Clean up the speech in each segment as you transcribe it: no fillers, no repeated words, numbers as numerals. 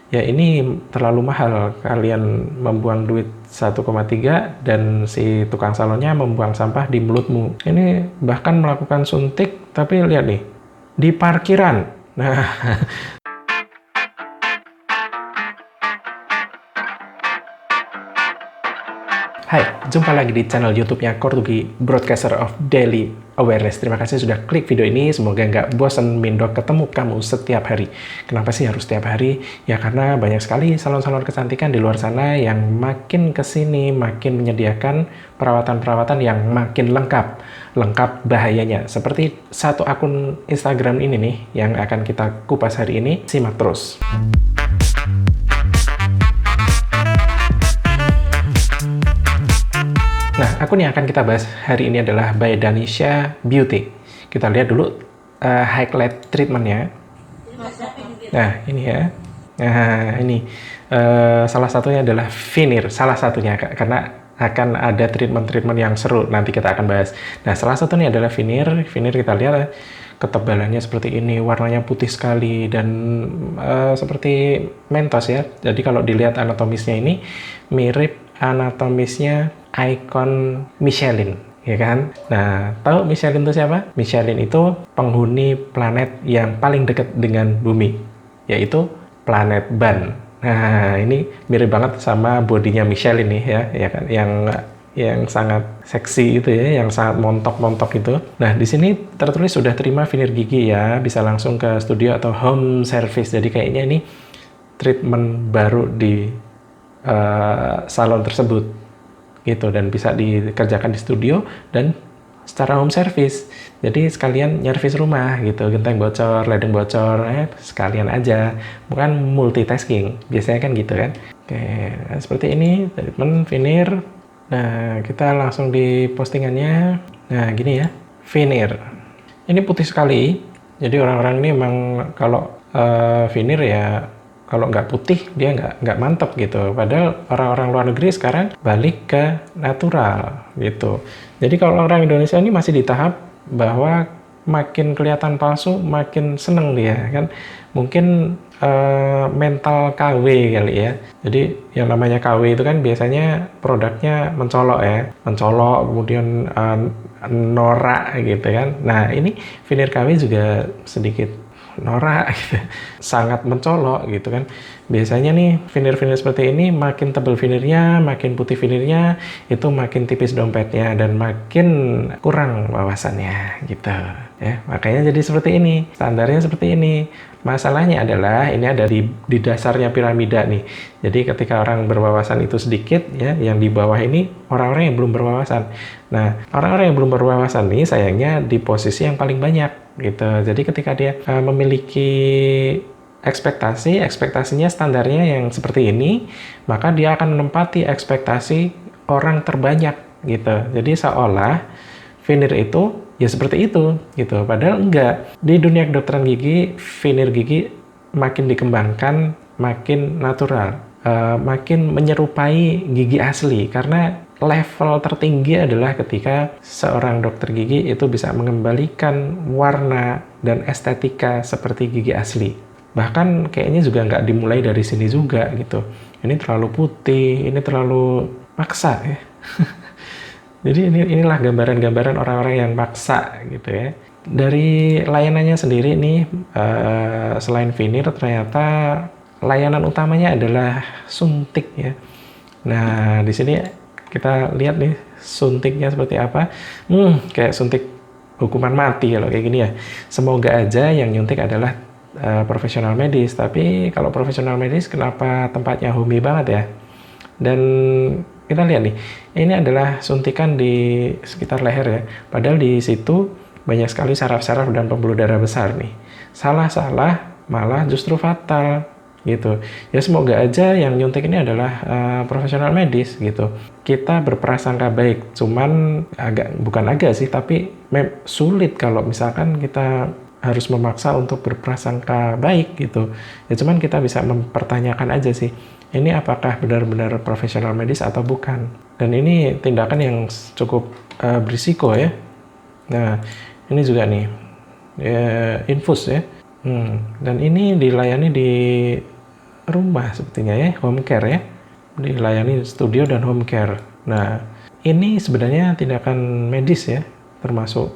ya ini terlalu mahal, kalian membuang duit 1,3 dan si tukang salonnya membuang sampah di mulutmu. Ini bahkan melakukan suntik, tapi lihat nih, di parkiran. Nah, hai, jumpa lagi di channel YouTube-nya Kortugi, Broadcaster of Daily Awareness. Terima kasih sudah klik video ini, semoga nggak bosan Mindok ketemu kamu setiap hari. Kenapa sih harus setiap hari? Ya karena banyak sekali salon-salon kecantikan di luar sana yang makin kesini, makin menyediakan perawatan-perawatan yang makin lengkap. Lengkap bahayanya. Seperti satu akun Instagram ini nih, yang akan kita kupas hari ini, simak terus. Nah, akun yang akan kita bahas hari ini adalah by Danisha Beauty. Kita lihat dulu highlight treatmentnya. Nah, ini ya. Nah, ini salah satunya adalah veneer. Salah satunya, karena akan ada treatment-treatment yang seru. Nanti kita akan bahas. Nah, salah satunya adalah veneer. Veneer kita lihat ketebalannya seperti ini, warnanya putih sekali, dan seperti Mentos ya. Jadi kalau dilihat anatomisnya ini, mirip anatomisnya ikon Michelin, ya kan? Nah, tahu Michelin itu siapa? Michelin itu penghuni planet yang paling dekat dengan bumi, yaitu planet Ban. Nah, ini mirip banget sama bodinya Michelin nih ya kan? Yang sangat seksi itu ya, yang sangat montok-montok itu. Nah, di sini tertulis sudah terima veneer gigi ya, bisa langsung ke studio atau home service. Jadi kayaknya ini treatment baru di salon tersebut gitu, dan bisa dikerjakan di studio dan secara home service. Jadi sekalian nyervis rumah gitu, genteng bocor, ledeng bocor, sekalian aja, bukan multitasking. Biasanya kan gitu kan. Oke, nah, seperti ini treatment veneer. Nah, kita langsung di postingannya. Nah, gini ya, veneer. Ini putih sekali. Jadi orang-orang ini emang kalau veneer ya, kalau nggak putih dia nggak mantep gitu. Padahal orang-orang luar negeri sekarang balik ke natural gitu. Jadi kalau orang Indonesia ini masih di tahap bahwa makin kelihatan palsu makin seneng dia kan. Mungkin mental KW kali ya. Jadi yang namanya KW itu kan biasanya produknya mencolok ya, mencolok kemudian norak gitu kan. Nah, ini veneer KW juga sedikit norak gitu, sangat mencolok gitu kan. Biasanya nih veneer-veneer seperti ini, makin tebal veneernya, makin putih veneernya, itu makin tipis dompetnya dan makin kurang wawasannya gitu ya. Makanya jadi seperti ini, standarnya seperti ini. Masalahnya adalah ini ada di dasarnya piramida nih. Jadi ketika orang berwawasan itu sedikit ya, yang di bawah ini orang-orang yang belum berwawasan. Nah, orang-orang yang belum berwawasan nih sayangnya di posisi yang paling banyak gitu. Jadi ketika dia memiliki ekspektasinya standarnya yang seperti ini, maka dia akan menempati ekspektasi orang terbanyak gitu. Jadi seolah veneer itu ya seperti itu gitu. Padahal enggak. Di dunia kedokteran gigi, veneer gigi makin dikembangkan, makin natural, makin menyerupai gigi asli, karena level tertinggi adalah ketika seorang dokter gigi itu bisa mengembalikan warna dan estetika seperti gigi asli. Bahkan kayaknya juga nggak dimulai dari sini juga gitu. Ini terlalu putih, ini terlalu maksa ya. Jadi inilah gambaran-gambaran orang-orang yang maksa gitu ya. Dari layanannya sendiri nih, selain veneer ternyata layanan utamanya adalah suntik ya. Nah, di sini kita lihat nih suntiknya seperti apa. Kayak suntik hukuman mati kalau kayak gini ya. Semoga aja yang nyuntik adalah profesional medis. Tapi kalau profesional medis kenapa tempatnya homey banget ya. Dan kita lihat nih, ini adalah suntikan di sekitar leher ya. Padahal di situ banyak sekali saraf-saraf dan pembuluh darah besar nih. Salah-salah malah justru fatal gitu. Ya semoga aja yang nyuntik ini adalah profesional medis gitu. Kita berprasangka baik, cuman bukan agak sih, tapi sulit kalau misalkan kita harus memaksa untuk berprasangka baik gitu. Ya cuman kita bisa mempertanyakan aja sih, ini apakah benar-benar profesional medis atau bukan. Dan ini tindakan yang cukup berisiko ya. Nah, ini juga nih infus ya. Dan ini dilayani di rumah sepertinya ya, home care ya, dilayani studio dan home care. Nah, ini sebenarnya tindakan medis ya, termasuk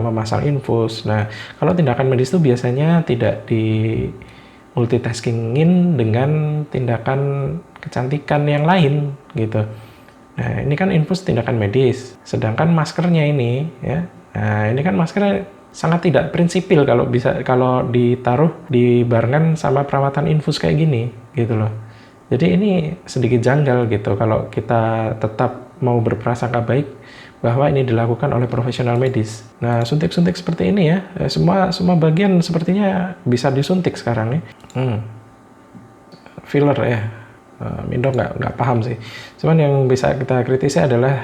memasang infus. Nah, kalau tindakan medis itu biasanya tidak di multitaskingin dengan tindakan kecantikan yang lain gitu. Nah, ini kan infus tindakan medis, sedangkan maskernya ini ya, nah ini kan maskernya sangat tidak prinsipil kalau ditaruh dibarengan sama perawatan infus kayak gini gitu loh. Jadi ini sedikit janggal gitu kalau kita tetap mau berprasangka baik bahwa ini dilakukan oleh profesional medis. Nah, suntik-suntik seperti ini ya, semua bagian sepertinya bisa disuntik sekarang nih. Filler ya. Mindo nggak paham sih. Cuman yang bisa kita kritisi adalah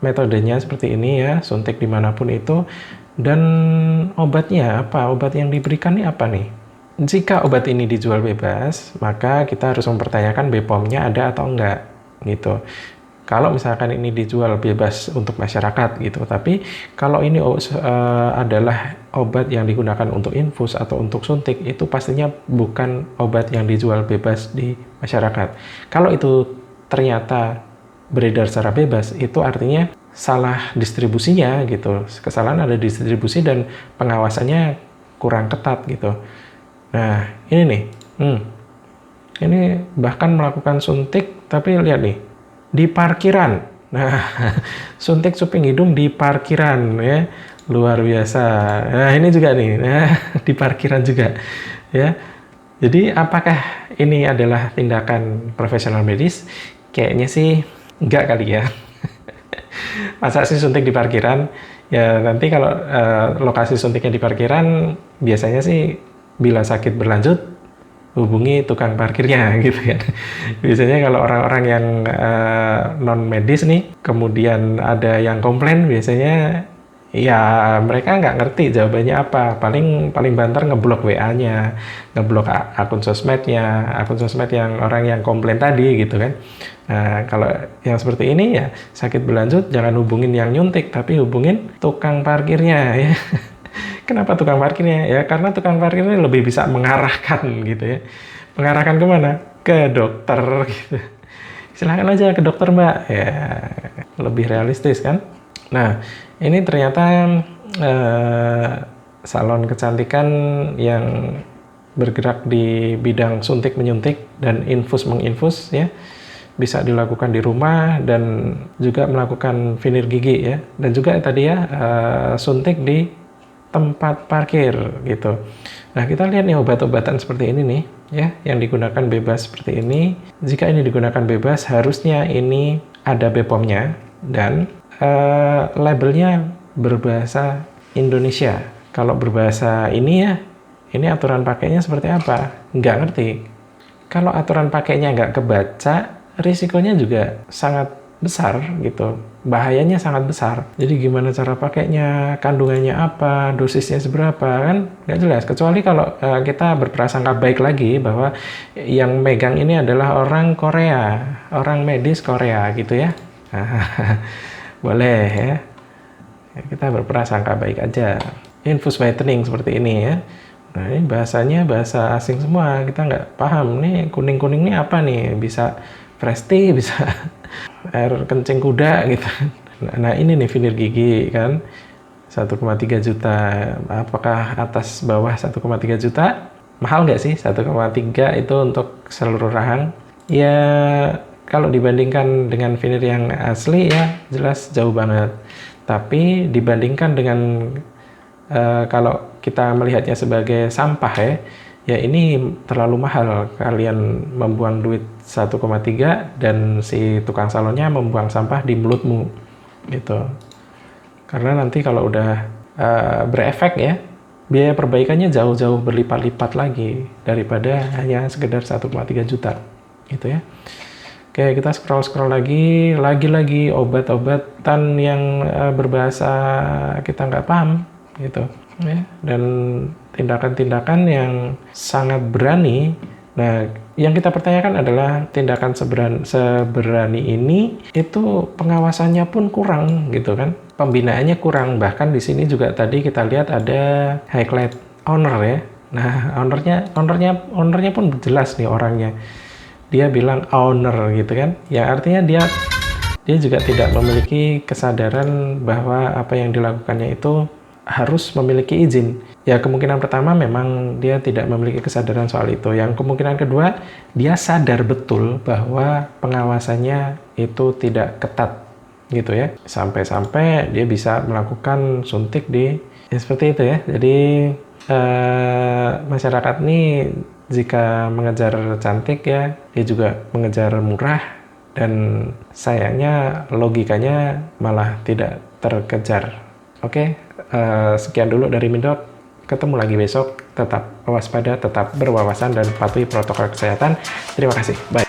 metodenya seperti ini ya, suntik dimanapun itu. Dan obatnya apa? Obat yang diberikan ini apa nih? Jika obat ini dijual bebas, maka kita harus mempertanyakan BPOM-nya ada atau enggak gitu. Kalau misalkan ini dijual bebas untuk masyarakat gitu, tapi kalau ini adalah obat yang digunakan untuk infus atau untuk suntik, itu pastinya bukan obat yang dijual bebas di masyarakat. Kalau itu ternyata beredar secara bebas, itu artinya salah distribusinya gitu. Kesalahan ada distribusi dan pengawasannya kurang ketat gitu. Nah, ini nih. Ini bahkan melakukan suntik, tapi lihat nih, di parkiran. Nah, suntik cuping hidung di parkiran ya. Luar biasa. Nah, ini juga nih. Nah, di parkiran juga ya. Jadi, apakah ini adalah tindakan profesional medis? Kayaknya sih enggak kali ya. Masa sih suntik di parkiran? Ya, nanti kalau lokasi suntiknya di parkiran, biasanya sih bila sakit berlanjut hubungi tukang parkirnya gitu kan. Biasanya kalau orang-orang yang non medis nih, kemudian ada yang komplain, biasanya ya mereka nggak ngerti jawabannya apa. Paling banter ngeblok WA-nya, ngeblok akun sosmed yang orang yang komplain tadi gitu kan. Nah, kalau yang seperti ini ya sakit berlanjut, jangan hubungin yang nyuntik, tapi hubungin tukang parkirnya ya. Kenapa tukang parkirnya? Ya karena tukang parkirnya lebih bisa mengarahkan gitu ya. Mengarahkan kemana? Ke dokter gitu. Silahkan aja ke dokter Mbak. Ya lebih realistis kan. Nah ini ternyata salon kecantikan yang bergerak di bidang suntik menyuntik dan infus menginfus ya, bisa dilakukan di rumah dan juga melakukan veneer gigi ya, dan juga tadi ya suntik di tempat parkir gitu. Nah, kita lihat nih obat-obatan seperti ini nih ya, yang digunakan bebas seperti ini. Jika ini digunakan bebas, harusnya ini ada BPOM-nya dan labelnya berbahasa Indonesia. Kalau berbahasa ini ya, ini aturan pakainya seperti apa? Nggak ngerti. Kalau aturan pakainya nggak kebaca, risikonya juga sangat besar gitu. Bahayanya sangat besar. Jadi gimana cara pakainya, kandungannya apa, dosisnya seberapa, kan nggak jelas. Kecuali kalau kita berprasangka baik lagi bahwa yang megang ini adalah orang Korea, orang medis Korea gitu ya. Boleh ya. Kita berprasangka baik aja. Infus whitening seperti ini ya. Nah ini bahasanya bahasa asing semua, kita nggak paham. Nih kuning-kuning ini apa nih? Bisa fresh tea, bisa air kencing kuda gitu. Nah ini nih veneer gigi kan 1,3 juta. Apakah atas bawah 1,3 juta? Mahal nggak sih 1,3 itu untuk seluruh rahang? Ya kalau dibandingkan dengan veneer yang asli ya jelas jauh banget. Tapi dibandingkan dengan kalau kita melihatnya sebagai sampah ya ini terlalu mahal. Kalian membuang duit 1,3 dan si tukang salonnya membuang sampah di mulutmu gitu. Karena nanti kalau udah berefek ya, biaya perbaikannya jauh-jauh berlipat-lipat lagi daripada hanya sekedar 1,3 juta gitu ya. Oke, kita scroll lagi obat-obatan yang berbahasa kita nggak paham gitu ya, dan tindakan-tindakan yang sangat berani. Nah, yang kita pertanyakan adalah tindakan seberani ini itu pengawasannya pun kurang gitu kan, pembinaannya kurang. Bahkan di sini juga tadi kita lihat ada highlight owner ya. Nah, ownernya pun jelas nih orangnya. Dia bilang owner gitu kan. Ya artinya dia juga tidak memiliki kesadaran bahwa apa yang dilakukannya itu harus memiliki izin. Ya, kemungkinan pertama memang dia tidak memiliki kesadaran soal itu. Yang kemungkinan kedua, dia sadar betul bahwa pengawasannya itu tidak ketat gitu ya. Sampai-sampai dia bisa melakukan suntik ya seperti itu ya. Jadi masyarakat ini jika mengejar cantik ya, dia juga mengejar murah, dan sayangnya logikanya malah tidak terkejar. Oke, sekian dulu dari Mindot. Ketemu lagi besok. Tetap waspada, tetap berwawasan, dan patuhi protokol kesehatan. Terima kasih. Bye.